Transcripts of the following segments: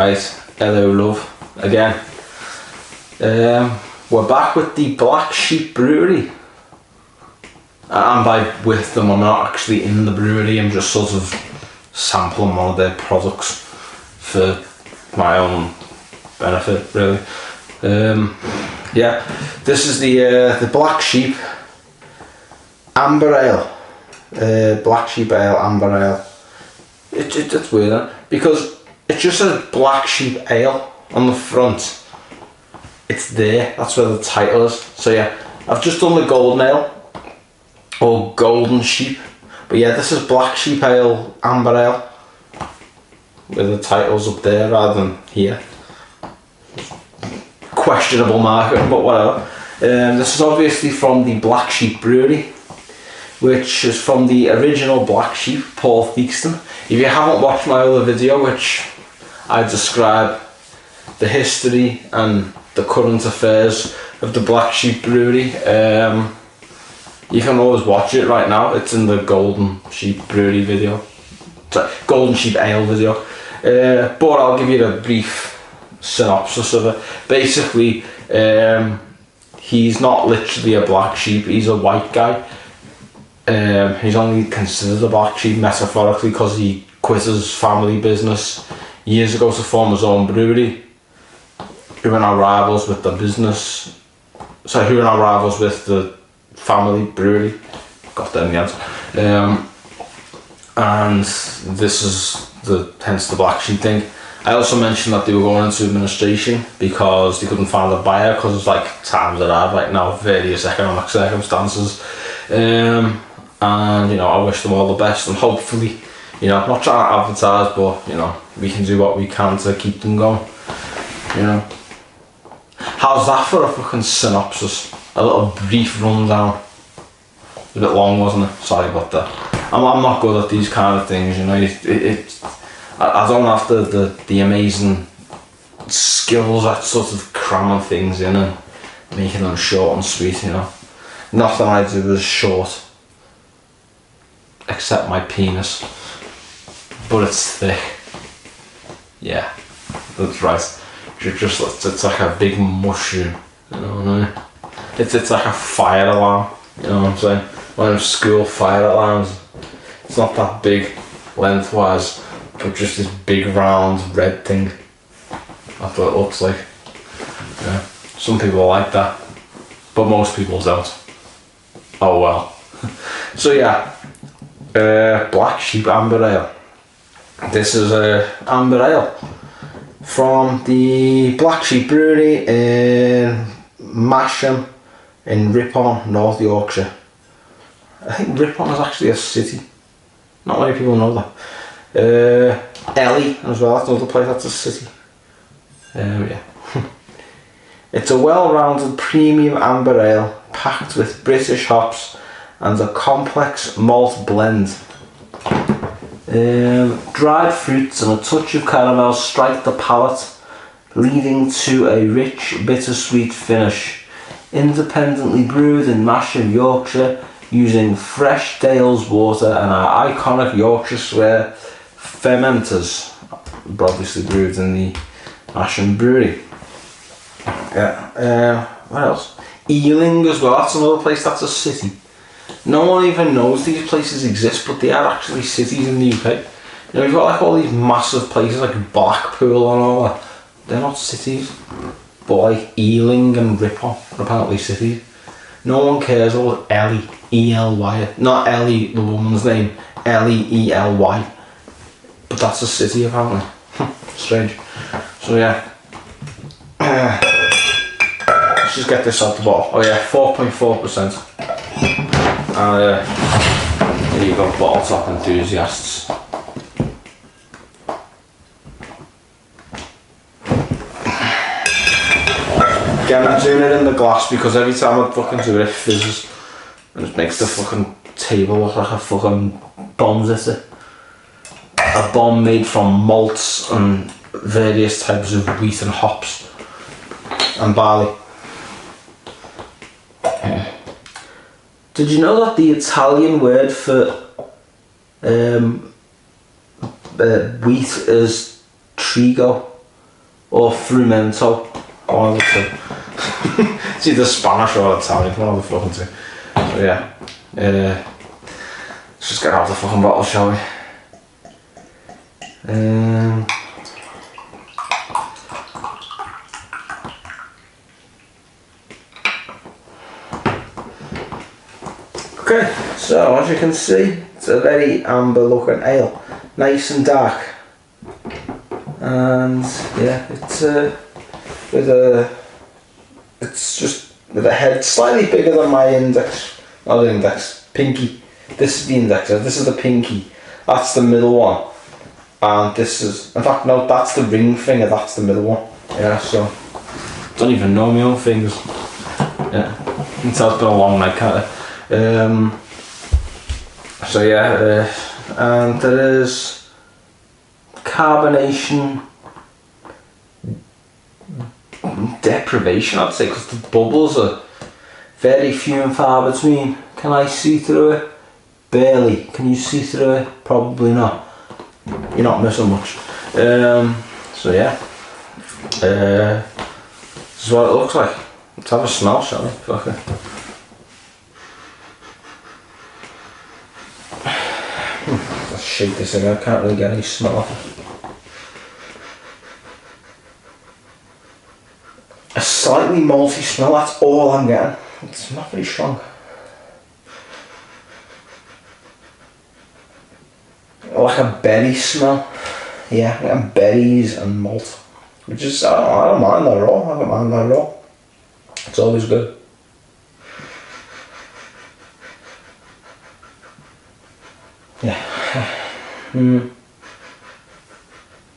Right, hello love, again. We're back with the Black Sheep Brewery. And by with them, I'm not actually in the brewery, I'm just sort of sampling one of their products for my own benefit, really. Yeah, this is the Black Sheep Amber Ale. Black Sheep Ale, Amber Ale. It's weird, huh? Because it just says Black Sheep Ale on the front. It's there, that's where the title is. So yeah, I've just done the Golden Ale, or Golden Sheep. But yeah, this is Black Sheep Ale, Amber Ale, with the titles up there rather than here. Questionable marketing, but whatever. This is obviously from the Black Sheep Brewery, which is from the original Black Sheep, Paul Theakston. If you haven't watched my other video, which I describe the history and the current affairs of the Black Sheep Brewery, you can always watch it right now. It's in the Golden Sheep Brewery video. Sorry, Golden Sheep Ale video. But I'll give you a brief synopsis of it. Basically, he's not literally a black sheep, he's a white guy. He's only considered a black sheep metaphorically because he quit his family business years ago to form his own brewery. Who are now rivals with the business. So who are now rivals with the family brewery. Got there in the end. And this is hence the Black Sheep thing. I also mentioned that they were going into administration because they couldn't find a buyer because it's like times are hard right now, various economic circumstances. And you know, I wish them all the best, and hopefully, you know, I'm not trying to advertise, but you know, we can do what we can to keep them going. You know, how's that for a fucking synopsis? A little brief rundown. A bit long, wasn't it? Sorry about that. I'm not good at these kind of things, you know. I don't have the amazing skills at sort of cramming things in and making them short and sweet, you know. Nothing I do is short, except my penis, but it's thick. Yeah, that's right. It's like a big mushroom, you know what I mean? It's like a fire alarm, you know what I'm saying? One of them school fire alarms. It's not that big lengthwise, but just this big round red thing. That's what it looks like. Yeah. Some people like that, but most people don't. Oh well. So yeah, Black Sheep Amber Ale. This is a Amber Ale from the Black Sheep Brewery in Masham in Ripon, North Yorkshire. I think Ripon is actually a city. Not many people know that. Ely as well, that's another place, that's a city. Yeah. It's a well-rounded premium amber ale packed with British hops and a complex malt blend. Dried fruits and a touch of caramel strike the palate, leading to a rich, bittersweet finish. Independently brewed in Masham, Yorkshire, using fresh Dales water and our iconic Yorkshire swear fermenters, obviously brewed in the Masham Brewery. Yeah. What else? Ealing as well. That's another place. That's a city. No one even knows these places exist, but they are actually cities in the UK. You know, you've got like all these massive places like Blackpool and all that. They're not cities, but like Ealing and Ripon are apparently cities. No one cares about Ely, E-L-Y. Not Ellie, the woman's name, L-E-E-L-Y. But that's a city apparently. Strange. So yeah. Let's just get this out the bottle. Oh yeah, 4.4%. There you go, bottle top enthusiasts. Again, I'm doing it in the glass because every time I fucking do it, it fizzes. And it makes the fucking table look like a fucking bomb, is it? A bomb made from malts and various types of wheat and hops and barley. Did you know that the Italian word for wheat is trigo? or frumento, one of the two. It's either Spanish or Italian, one of the fucking two. So yeah, let's just get out the fucking bottle, shall we? Okay, so as you can see, it's a very amber looking ale, nice and dark, and yeah, it's just with a head slightly bigger than my index, not index, pinky. This is the index, this is the pinky, that's the middle one, and this is, in fact no, that's the ring finger, that's the middle one. Yeah, so don't even know my own fingers. Yeah, you can tell it's been a long night, can't it? So yeah, and there is carbonation deprivation, I'd say, because the bubbles are very few and far between. Can I see through it? Barely. Can you see through it? Probably not. You're not missing much. So yeah, this is what it looks like. Let's have a smell, shall we? Fuck it. Let's shake this in. I can't really get any smell off it. A slightly malty smell, that's all I'm getting. It's not very strong. Like a berry smell. Yeah, like berries and malt. Which is, I don't mind that at all. I don't mind that at all. It's always good. Yeah.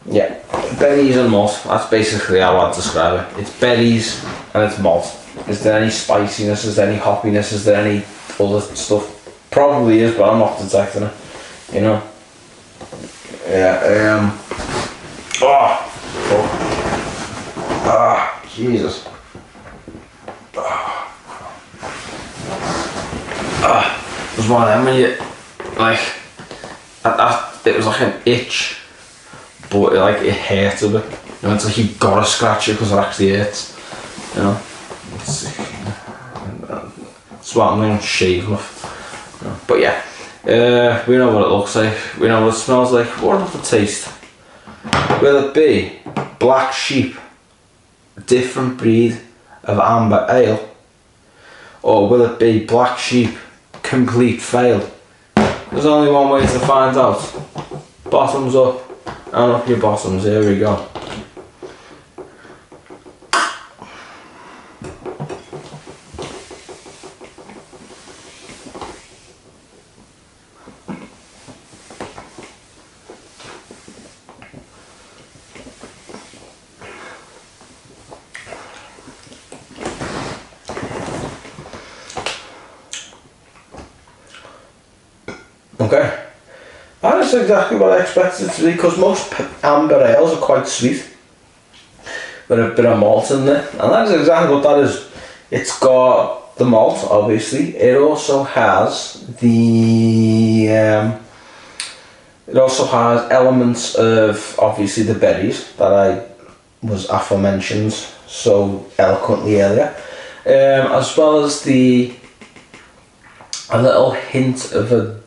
Yeah, berries and malt, that's basically how I'd describe it. It's berries and it's malt. Is there any spiciness, is there any hoppiness, is there any other stuff? Probably is, but I'm not detecting it, you know. Yeah, Jesus. It was one of them when you, like, it was like an itch, but it hurt a bit. You know, it's like you gotta scratch it because it actually hurts. You know, it's what I'm going to shave off. You know, but yeah, we know what it looks like. We know what it smells like. What about the taste? Will it be Black Sheep, a different breed of amber ale, or will it be Black Sheep, complete fail? There's only one way to find out. Bottoms up and up your bottoms. Here we go. Okay, that's exactly what I expected it to be, because most amber ales are quite sweet with a bit of malt in there, and that's exactly what that is. It's got the malt, obviously. It also has the it also has elements of obviously the berries that I was aforementioned so eloquently earlier, as well as a little hint of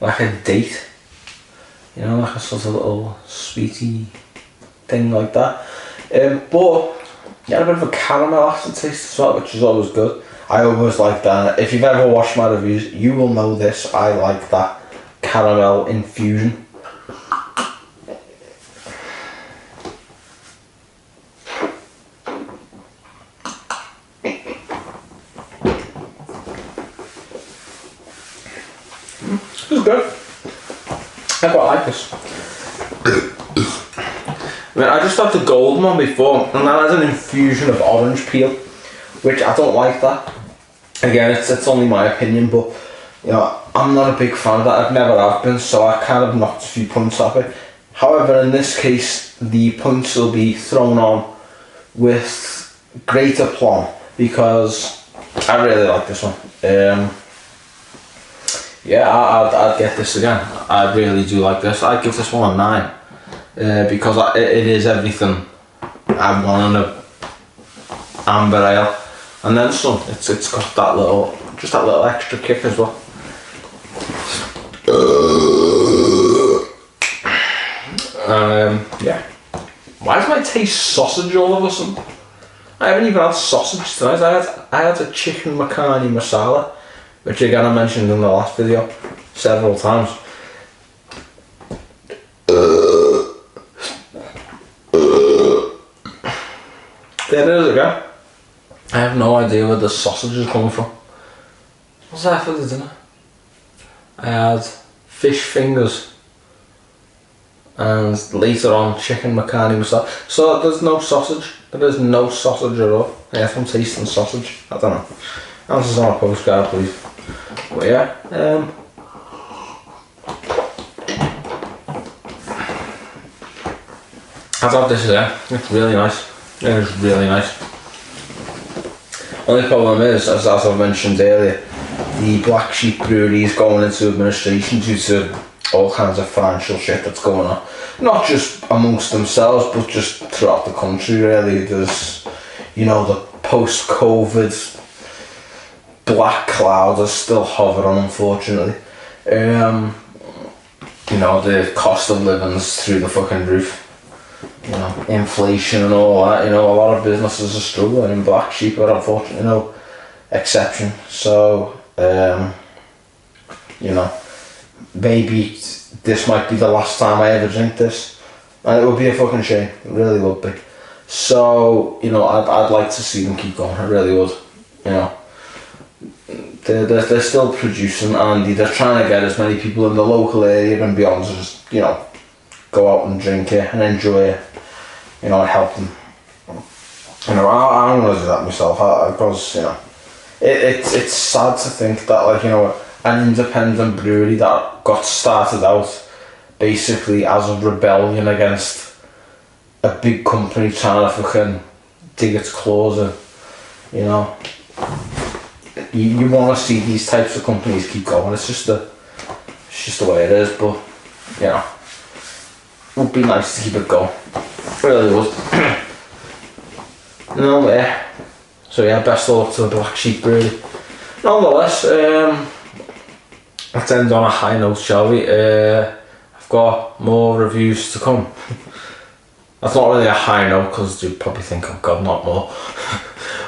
like a date, you know, like a sort of little sweetie thing like that. But you get a bit of a caramel aftertaste as well, which is always good. I always like that. If you've ever watched my reviews, you will know this. I like that caramel infusion. This is good. I quite like this. I mean, I just had the golden one before, and that has an infusion of orange peel, which I don't like that. Again, it's only my opinion, but you know, I'm not a big fan of that. I've never have been, so I kind of knocked a few points off it. However, in this case, the points will be thrown on with great aplomb because I really like this one. Yeah, I'd get this again. I really do like this. I'd give this one a 9 because it is everything I wanted a amber ale, and then some. It's got that little, just that little extra kick as well. Yeah. Why does my taste sausage all of a sudden? I haven't even had sausage tonight. I had a chicken macaroni masala, which again I mentioned in the last video several times. There it is again. I have no idea where the sausage is coming from. What's that for the dinner? I had fish fingers and later on chicken macaroni masala. So there's no sausage. There is no sausage at all. I guess I'm tasting sausage. I don't know. Answers on a postcard, please. But yeah, I've had this here. It's really nice. It is really nice. Only problem is, as I mentioned earlier, the Black Sheep Brewery is going into administration due to all kinds of financial shit that's going on. Not just amongst themselves, but just throughout the country really. There's, you know, the post-COVID black cloud is still hovering, unfortunately. You know, the cost of living's through the fucking roof. You know, inflation and all that. You know, a lot of businesses are struggling, and Black Sheep are unfortunately no exception. So, you know, maybe this might be the last time I ever drink this, and it would be a fucking shame. It really would be. So, you know, I'd like to see them keep going. I really would. You know, they're still producing, and they're trying to get as many people in the local area and beyond to just, you know, go out and drink it and enjoy it. You know, and help them. You know, I don't want to do that myself, because, you know, it's sad to think that, like, you know, an independent brewery that got started out basically as a rebellion against a big company trying to fucking dig its claws in. You know, you want to see these types of companies keep going. It's just the way it is. But, you know, it would be nice to keep it going. It really would. No, yeah. So yeah, best of luck to the Black Sheep Brewery. Nonetheless, let's end on a high note, shall we? I've got more reviews to come. That's not really a high note because you'd probably think, oh god, not more.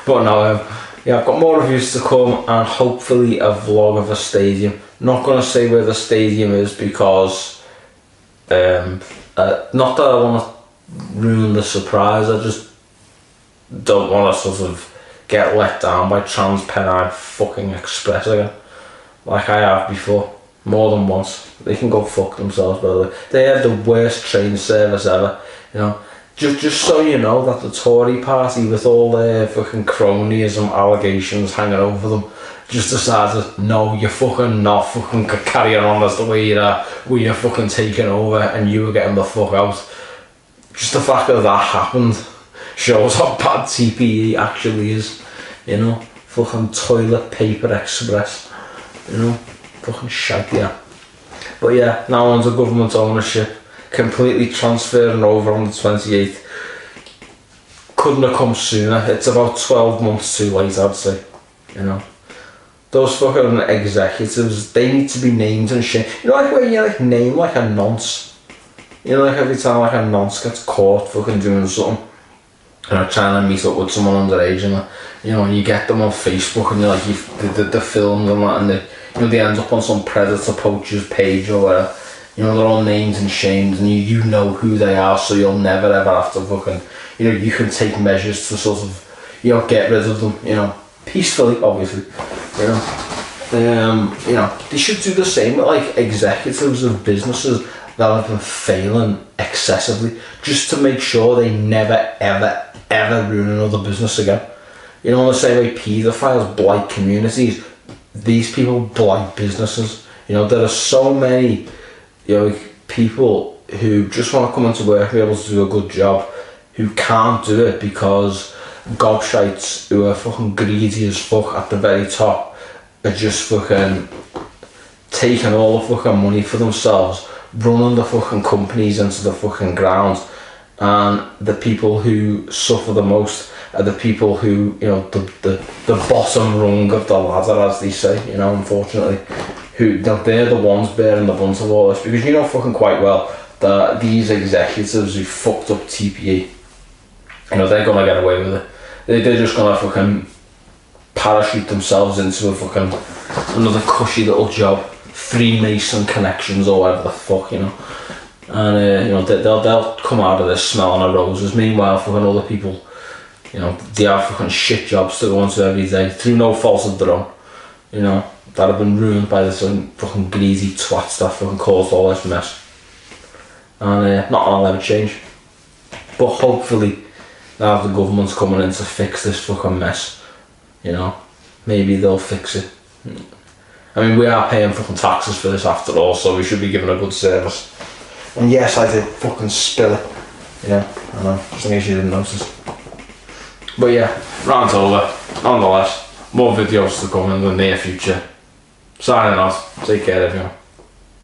But no, yeah, I've got more reviews to come and hopefully a vlog of a stadium. Not going to say where the stadium is because not that I want to ruin the surprise, I just don't want to sort of get let down by Transpennine fucking Express again, like I have before, more than once. They can go fuck themselves, by the way. They have the worst train service ever, you know. Just so you know that the Tory party, with all their fucking cronyism allegations hanging over them, just decided, no, you're fucking not fucking carrying on as the way you are. We are fucking taking over and you were getting the fuck out. Just the fact that that happened shows how bad TPE actually is, you know. Fucking toilet paper express, you know. Fucking shite, yeah. But yeah, now under government ownership, completely transferring over on the 28th. Couldn't have come sooner. It's about 12 months too late, I'd say, you know. Those fucking executives, they need to be named and shit. You know, like where you like name like a nonce. You know, like every time like a nonce gets caught fucking doing something, you know, trying to meet up with someone underage, and you know, and you get them on Facebook and you're like, the films and that, and they, you know, they end up on some predator poacher's page or whatever. You know, they're all named and shamed, and you know who they are, so you'll never ever have to fucking, you know, you can take measures to sort of, you know, get rid of them, you know, peacefully, obviously, you know. You know, they should do the same with like executives of businesses that have been failing excessively, just to make sure they never ever ruin another business again. You know, in the same way paedophiles blight communities, these people blight businesses. You know, there are so many, you know, people who just want to come into work and be able to do a good job, who can't do it because gobshites who are fucking greedy as fuck at the very top are just fucking taking all the fucking money for themselves, running the fucking companies into the fucking ground, and the people who suffer the most are the people who, you know, the bottom rung of the ladder, as they say, you know, unfortunately, who, they're the ones bearing the brunt of all this, because you know fucking quite well that these executives who fucked up TPE, you know, they're gonna get away with it. They're just gonna fucking parachute themselves into a fucking another cushy little job, Freemason connections or whatever the fuck, you know. And you know, they'll come out of this smelling of roses. Meanwhile, fucking other people, you know, they have fucking shit jobs to go into every day through no fault of their own, you know, that have been ruined by this fucking greasy twats that fucking caused all this mess. And not gonna ever change. But hopefully, now the government's coming in to fix this fucking mess, you know, maybe they'll fix it. I mean, we are paying fucking taxes for this after all, so we should be giving a good service. And yes, I did fucking spill it. Yeah, I know, just in case you didn't notice. But yeah, rant over. Nonetheless, more videos to come in the near future. Signing off. Take care, everyone.